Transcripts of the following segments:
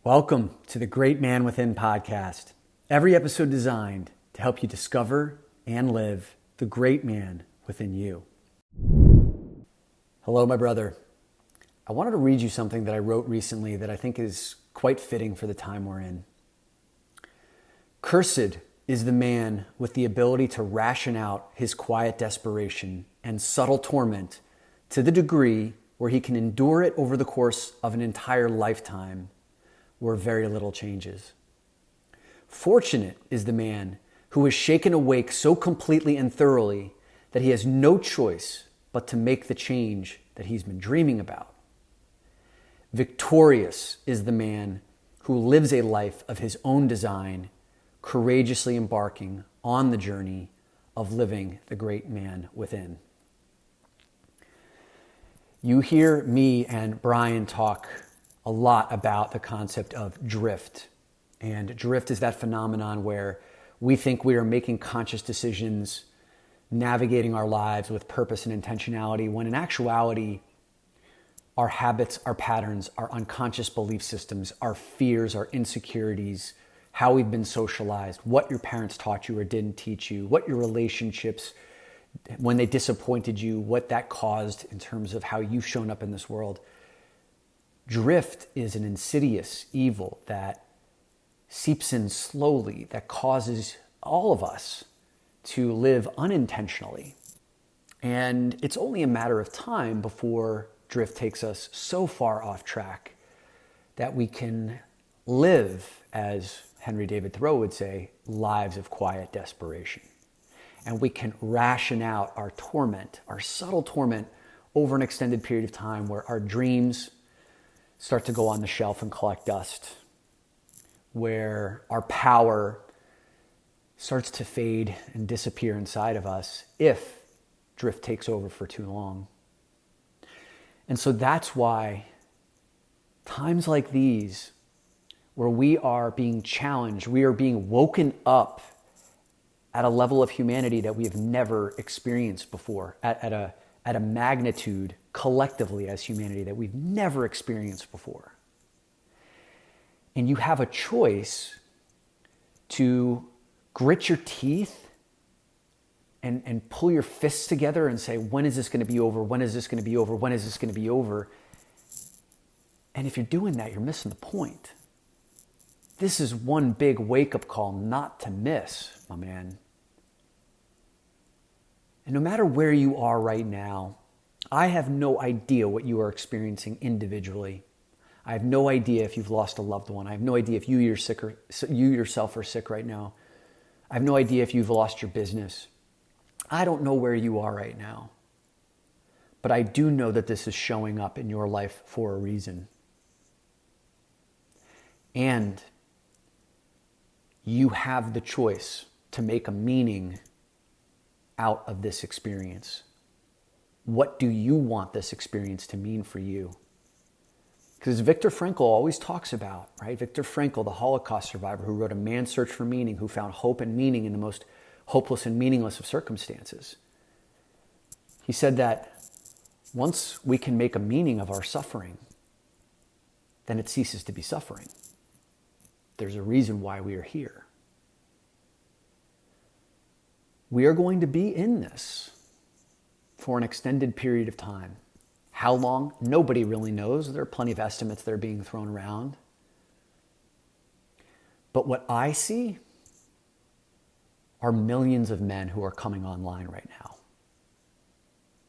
Welcome to the Great Man Within podcast. Every episode designed to help you discover and live the great man within you. Hello, my brother. I wanted to read you something that I wrote recently that I think is quite fitting for the time we're in. Cursed is the man with the ability to ration out his quiet desperation and subtle torment to the degree where he can endure it over the course of an entire lifetime where very little changes. Fortunate is the man who is shaken awake so completely and thoroughly that he has no choice but to make the change that he's been dreaming about. Victorious is the man who lives a life of his own design, courageously embarking on the journey of living the great man within. You hear me and Brian talk a lot about the concept of drift. And drift is that phenomenon where we think we are making conscious decisions, navigating our lives with purpose and intentionality, when in actuality, our habits, our patterns, our unconscious belief systems, our fears, our insecurities, how we've been socialized, what your parents taught you or didn't teach you, what your relationships, when they disappointed you, what that caused in terms of how you've shown up in this world. Drift is an insidious evil that seeps in slowly, that causes all of us to live unintentionally. And it's only a matter of time before drift takes us so far off track that we can live, as Henry David Thoreau would say, lives of quiet desperation. And we can ration out our torment, our subtle torment, over an extended period of time where our dreams start to go on the shelf and collect dust, where our power starts to fade and disappear inside of us if drift takes over for too long. And so that's why times like these, where we are being challenged, we are being woken up at a level of humanity that we have never experienced before, at a magnitude collectively as humanity that we've never experienced before. And you have a choice to grit your teeth and pull your fists together and say, when is this going to be over? When is this going to be over? When is this going to be over? And if you're doing that, you're missing the point. This is one big wake-up call not to miss, my man. And no matter where you are right now, I have no idea what you are experiencing individually. I have no idea if you've lost a loved one. I have no idea if you yourself are sick right now. I have no idea if you've lost your business. I don't know where you are right now. But I do know that this is showing up in your life for a reason. And you have the choice to make a meaning out of this experience. What do you want this experience to mean for you? Because Viktor Frankl always talks about, right? Viktor Frankl, the Holocaust survivor who wrote A Man's Search for Meaning, who found hope and meaning in the most hopeless and meaningless of circumstances. He said that once we can make a meaning of our suffering, then it ceases to be suffering. There's a reason why we are here. We are going to be in this for an extended period of time. How long? Nobody really knows. There are plenty of estimates that are being thrown around. But what I see are millions of men who are coming online right now.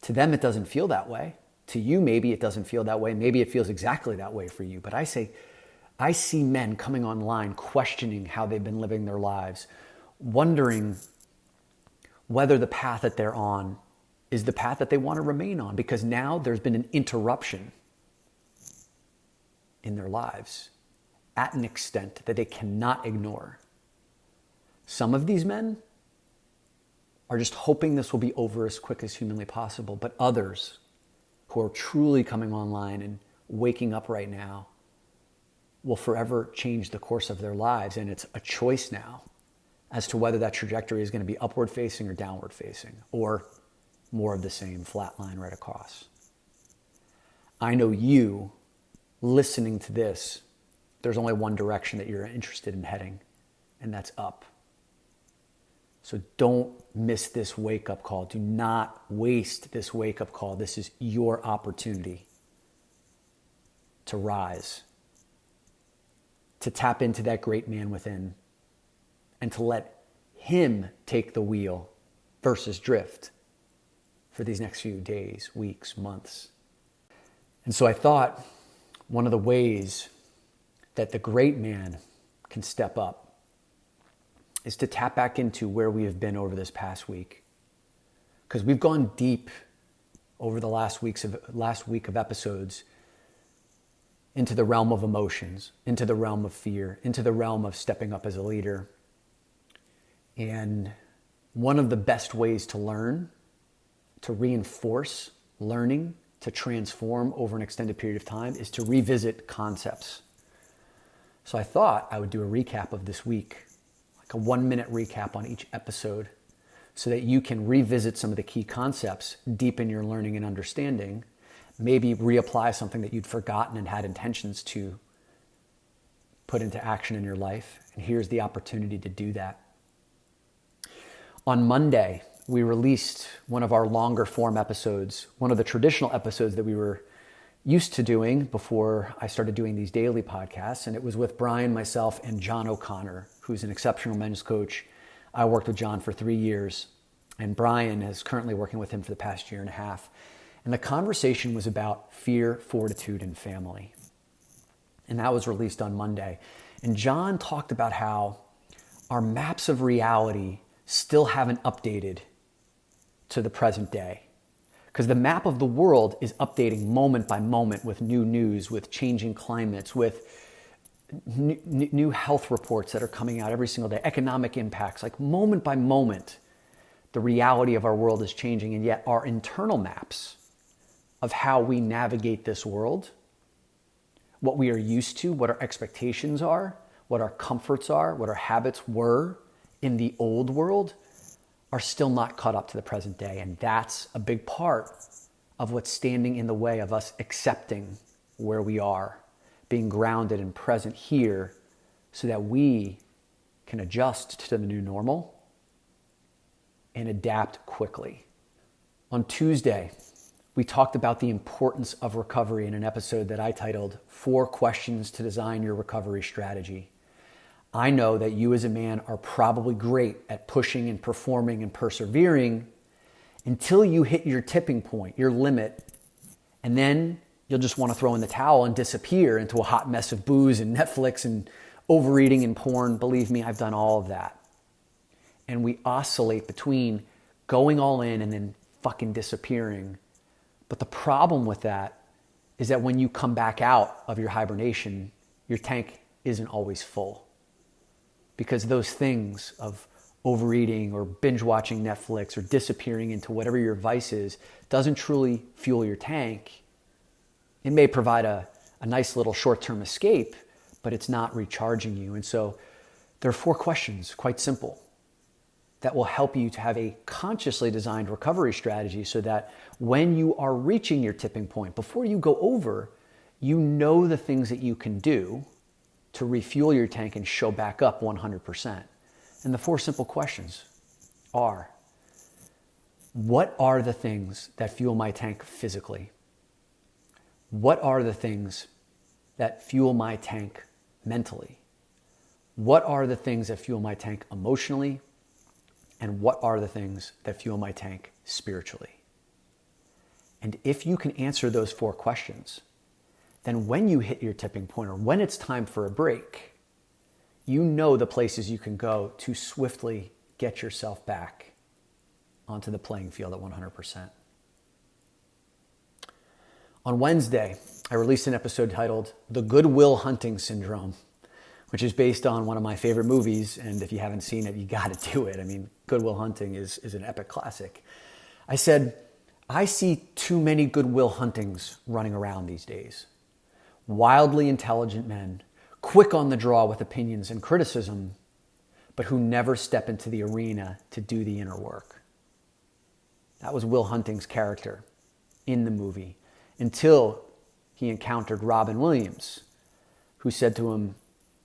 To them, it doesn't feel that way. To you, maybe it doesn't feel that way. Maybe it feels exactly that way for you. But I see men coming online questioning how they've been living their lives, wondering whether the path that they're on is the path that they want to remain on, because now there's been an interruption in their lives at an extent that they cannot ignore. Some of these men are just hoping this will be over as quick as humanly possible, but others who are truly coming online and waking up right now will forever change the course of their lives. And it's a choice now as to whether that trajectory is going to be upward facing or downward facing, or more of the same, flat line right across. I know you listening to this there's only one direction that you're interested in heading, and that's up. So don't miss this wake-up call. Do not waste this wake-up call. This is your opportunity to rise, to tap into that great man within, and to let him take the wheel versus drift for these next few days, weeks, months. And so I thought one of the ways that the great man can step up is to tap back into where we have been over this past week. Because we've gone deep over the last week of episodes into the realm of emotions, into the realm of fear, into the realm of stepping up as a leader. And one of the best ways to learn, to reinforce learning, to transform over an extended period of time is to revisit concepts. So I thought I would do a recap of this week, like a 1-minute recap on each episode, so that you can revisit some of the key concepts, deepen your learning and understanding, maybe reapply something that you'd forgotten and had intentions to put into action in your life. And here's the opportunity to do that. On Monday, we released one of our longer form episodes, one of the traditional episodes that we were used to doing before I started doing these daily podcasts. And it was with Brian, myself, and John O'Connor, who's an exceptional men's coach. I worked with John for 3 years, and Brian is currently working with him for the past 1.5 years. And the conversation was about fear, fortitude, and family. And that was released on Monday. And John talked about how our maps of reality still haven't updated to the present day. Because the map of the world is updating moment by moment with new news, with changing climates, with new health reports that are coming out every single day, economic impacts. Like moment by moment, the reality of our world is changing, and yet our internal maps of how we navigate this world, what we are used to, what our expectations are, what our comforts are, what our habits were in the old world, are still not caught up to the present day. And that's a big part of what's standing in the way of us accepting where we are, being grounded and present here so that we can adjust to the new normal and adapt quickly. On Tuesday, we talked about the importance of recovery in an episode that I titled 4 Questions to Design Your Recovery Strategy. I know that you as a man are probably great at pushing and performing and persevering until you hit your tipping point, your limit, and then you'll just want to throw in the towel and disappear into a hot mess of booze and Netflix and overeating and porn. Believe me, I've done all of that. And we oscillate between going all in and then fucking disappearing. But the problem with that is that when you come back out of your hibernation, your tank isn't always full. Because those things of overeating or binge watching Netflix or disappearing into whatever your vice is doesn't truly fuel your tank. It may provide a nice little short-term escape, but it's not recharging you. And so there are 4 questions, quite simple, that will help you to have a consciously designed recovery strategy so that when you are reaching your tipping point, before you go over, you know the things that you can do to refuel your tank and show back up 100%. And the 4 simple questions are, what are the things that fuel my tank physically? What are the things that fuel my tank mentally? What are the things that fuel my tank emotionally? And what are the things that fuel my tank spiritually? And if you can answer those 4 questions, then when you hit your tipping point or when it's time for a break, you know the places you can go to swiftly get yourself back onto the playing field at 100%. On Wednesday, I released an episode titled The Good Will Hunting Syndrome, which is based on one of my favorite movies. And if you haven't seen it, you got to do it. I mean, Good Will Hunting is an epic classic. I said, I see too many Good Will Huntings running around these days. Wildly intelligent men, quick on the draw with opinions and criticism, but who never step into the arena to do the inner work. That was Will Hunting's character in the movie until he encountered Robin Williams, who said to him,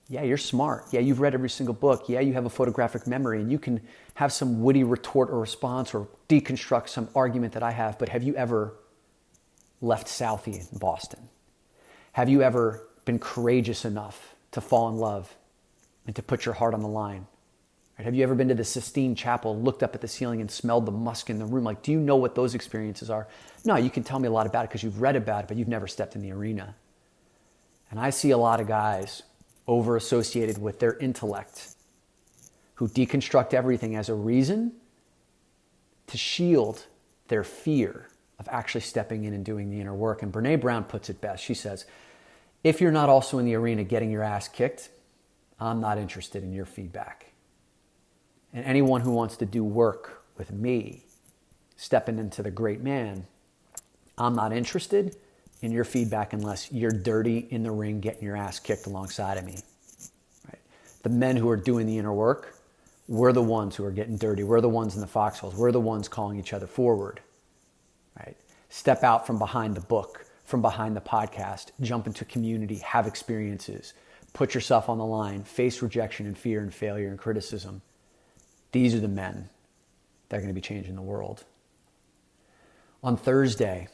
yeah, you're smart. Yeah, you've read every single book. Yeah, you have a photographic memory and you can have some witty retort or response or deconstruct some argument that I have, but have you ever left Southie in Boston? Have you ever been courageous enough to fall in love and to put your heart on the line? Right? Have you ever been to the Sistine Chapel, looked up at the ceiling and smelled the musk in the room? Like, do you know what those experiences are? No, you can tell me a lot about it because you've read about it, but you've never stepped in the arena. And I see a lot of guys over-associated with their intellect who deconstruct everything as a reason to shield their fear of actually stepping in and doing the inner work. And Brene Brown puts it best. She says, if you're not also in the arena getting your ass kicked, I'm not interested in your feedback. And anyone who wants to do work with me, stepping into the great man, I'm not interested in your feedback unless you're dirty in the ring getting your ass kicked alongside of me. Right? The men who are doing the inner work, we're the ones who are getting dirty. We're the ones in the foxholes. We're the ones calling each other forward. Right? Step out from behind the book, from behind the podcast, jump into community, have experiences, put yourself on the line, face rejection and fear and failure and criticism. These are the men that are going to be changing the world. On Thursday,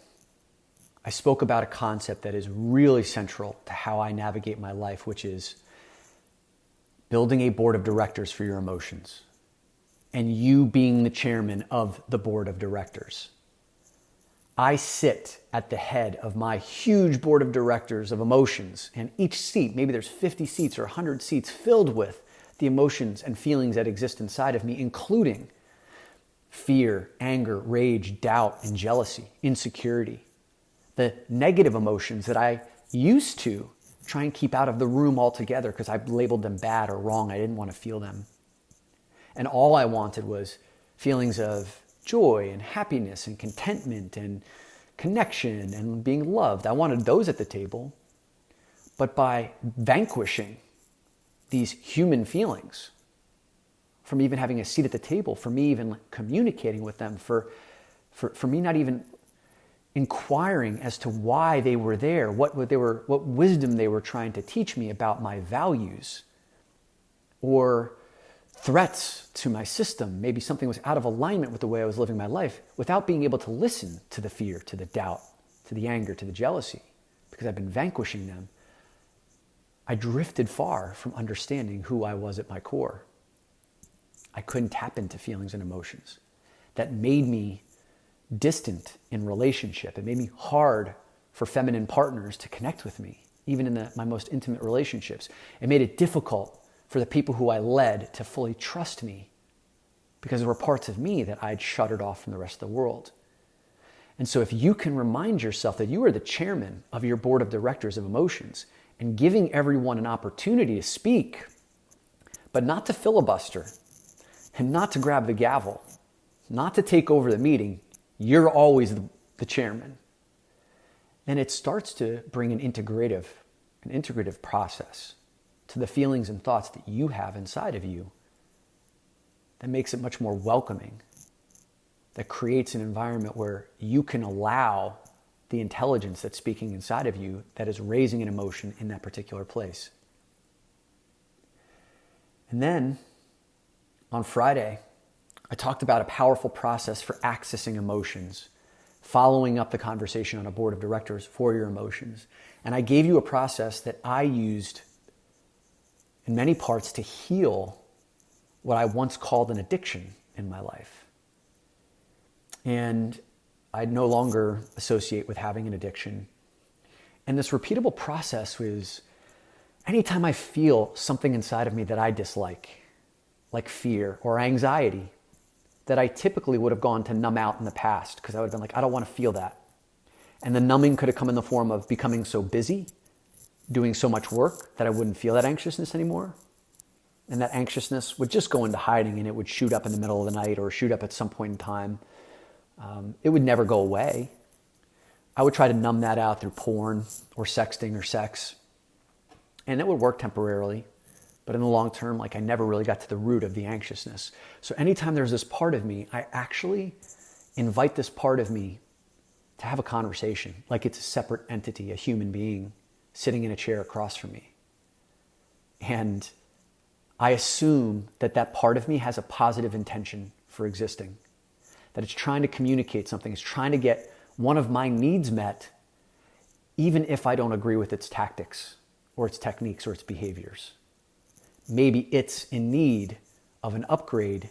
I spoke about a concept that is really central to how I navigate my life, which is building a board of directors for your emotions and you being the chairman of the board of directors. I sit at the head of my huge board of directors of emotions, and each seat, maybe there's 50 seats or 100 seats filled with the emotions and feelings that exist inside of me, including fear, anger, rage, doubt, and jealousy, insecurity. The negative emotions that I used to try and keep out of the room altogether because I labeled them bad or wrong. I didn't want to feel them. And all I wanted was feelings of joy and happiness and contentment and connection and being loved. I wanted those at the table. But by vanquishing these human feelings, from even having a seat at the table, for me even communicating with them, for me not even inquiring as to why they were there, what wisdom they were trying to teach me about my values or threats to my system. Maybe something was out of alignment with the way I was living my life, without being able to listen to the fear, to the doubt, to the anger, to the jealousy, because I've been vanquishing them. I drifted far from understanding who I was at my core. I couldn't tap into feelings and emotions. That made me distant in relationship. It made me hard for feminine partners to connect with me, even in my most intimate relationships. It made it difficult for the people who I led to fully trust me, because there were parts of me that I'd shuttered off from the rest of the world. And so if you can remind yourself that you are the chairman of your board of directors of emotions and giving everyone an opportunity to speak, but not to filibuster and not to grab the gavel, not to take over the meeting, you're always the chairman. Then it starts to bring an integrative process to the feelings and thoughts that you have inside of you that makes it much more welcoming, that creates an environment where you can allow the intelligence that's speaking inside of you that is raising an emotion in that particular place. And then on Friday, I talked about a powerful process for accessing emotions, following up the conversation on a board of directors for your emotions. And I gave you a process that I used in many parts to heal what I once called an addiction in my life. And I no longer associate with having an addiction. And this repeatable process was anytime I feel something inside of me that I dislike, like fear or anxiety, that I typically would have gone to numb out in the past because I would have been like, I don't want to feel that. And the numbing could have come in the form of becoming so busy, doing so much work that I wouldn't feel that anxiousness anymore. And that anxiousness would just go into hiding and it would shoot up in the middle of the night or shoot up at some point in time. It would never go away. I would try to numb that out through porn or sexting or sex. And it would work temporarily. But in the long term, I never really got to the root of the anxiousness. So anytime there's this part of me, I actually invite this part of me to have a conversation, like it's a separate entity, a human being sitting in a chair across from me. And I assume that that part of me has a positive intention for existing, that it's trying to communicate something, it's trying to get one of my needs met, even if I don't agree with its tactics or its techniques or its behaviors. Maybe it's in need of an upgrade,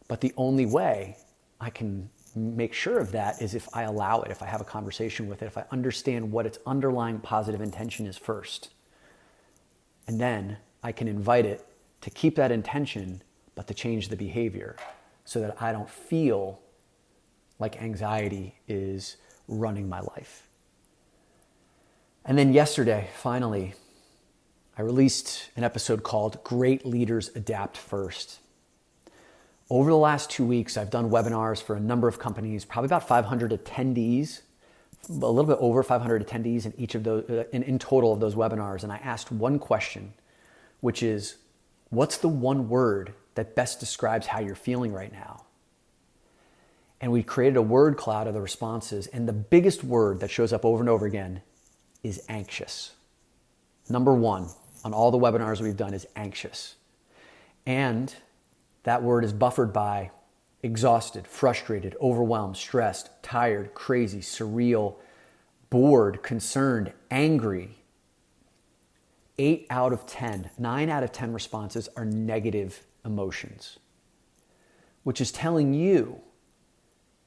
but the only way I can make sure of that is if I allow it, if I have a conversation with it, if I understand what its underlying positive intention is first. And then I can invite it to keep that intention, but to change the behavior so that I don't feel like anxiety is running my life. And then yesterday, finally, I released an episode called Great Leaders Adapt First. Over the last 2 weeks, I've done webinars for a number of companies, probably about 500 attendees, a little bit over 500 attendees in each of those, in total of those webinars. And I asked one question, which is, what's the one word that best describes how you're feeling right now? And we created a word cloud of the responses. And the biggest word that shows up over and over again is anxious. Number one on all the webinars we've done is anxious. And that word is buffered by exhausted, frustrated, overwhelmed, stressed, tired, crazy, surreal, bored, concerned, angry. 9 out of 10 responses are negative emotions, which is telling you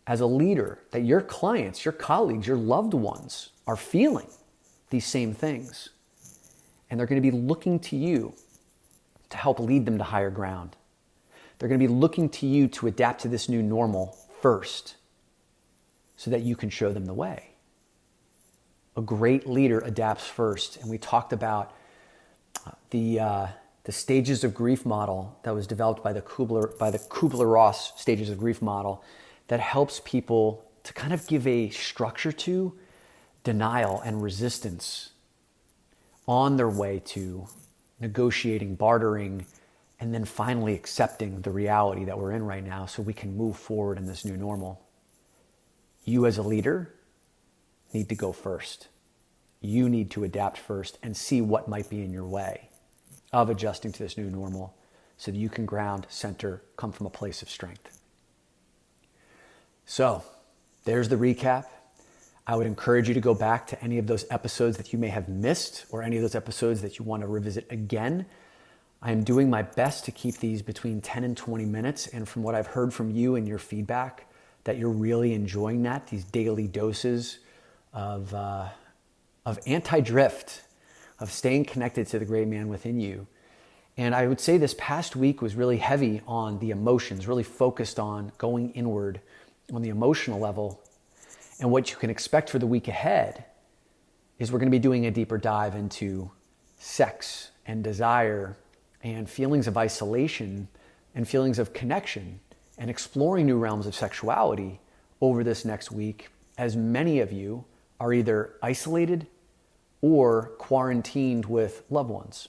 as a leader that your clients, your colleagues, your loved ones are feeling these same things. And they're going to be looking to you to help lead them to higher ground. They're going to be looking to you to adapt to this new normal first so that you can show them the way. A great leader adapts first. And we talked about the stages of grief model that was developed by the Kubler-Ross stages of grief model that helps people to kind of give a structure to denial and resistance on their way to negotiating, bartering, and then finally accepting the reality that we're in right now so we can move forward in this new normal. You as a leader need to go first. You need to adapt first and see what might be in your way of adjusting to this new normal so that you can ground, center, come from a place of strength. So there's the recap. I would encourage you to go back to any of those episodes that you may have missed or any of those episodes that you want to revisit again. I am doing my best to keep these between 10 and 20 minutes. And from what I've heard from you and your feedback, that you're really enjoying that, these daily doses of anti-drift, of staying connected to the great man within you. And I would say this past week was really heavy on the emotions, really focused on going inward on the emotional level. And what you can expect for the week ahead is we're going to be doing a deeper dive into sex and desire and feelings of isolation and feelings of connection and exploring new realms of sexuality over this next week, as many of you are either isolated or quarantined with loved ones,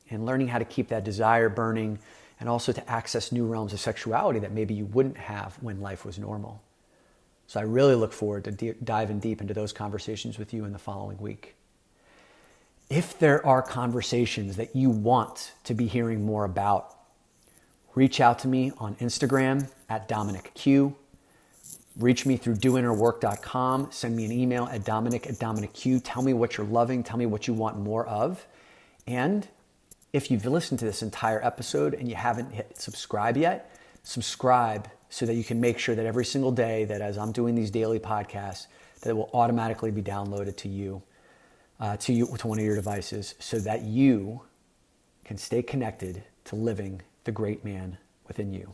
and learning how to keep that desire burning and also to access new realms of sexuality that maybe you wouldn't have when life was normal. So I really look forward to diving deep into those conversations with you in the following week. If there are conversations that you want to be hearing more about, reach out to me on Instagram at DominicQ. Reach me through doinnerwork.com. Send me an email at Dominic@DominicQ. Tell me what you're loving. Tell me what you want more of. And if you've listened to this entire episode and you haven't hit subscribe yet, subscribe so that you can make sure that every single day that as I'm doing these daily podcasts, that it will automatically be downloaded to one of your devices so that you can stay connected to living the great man within you.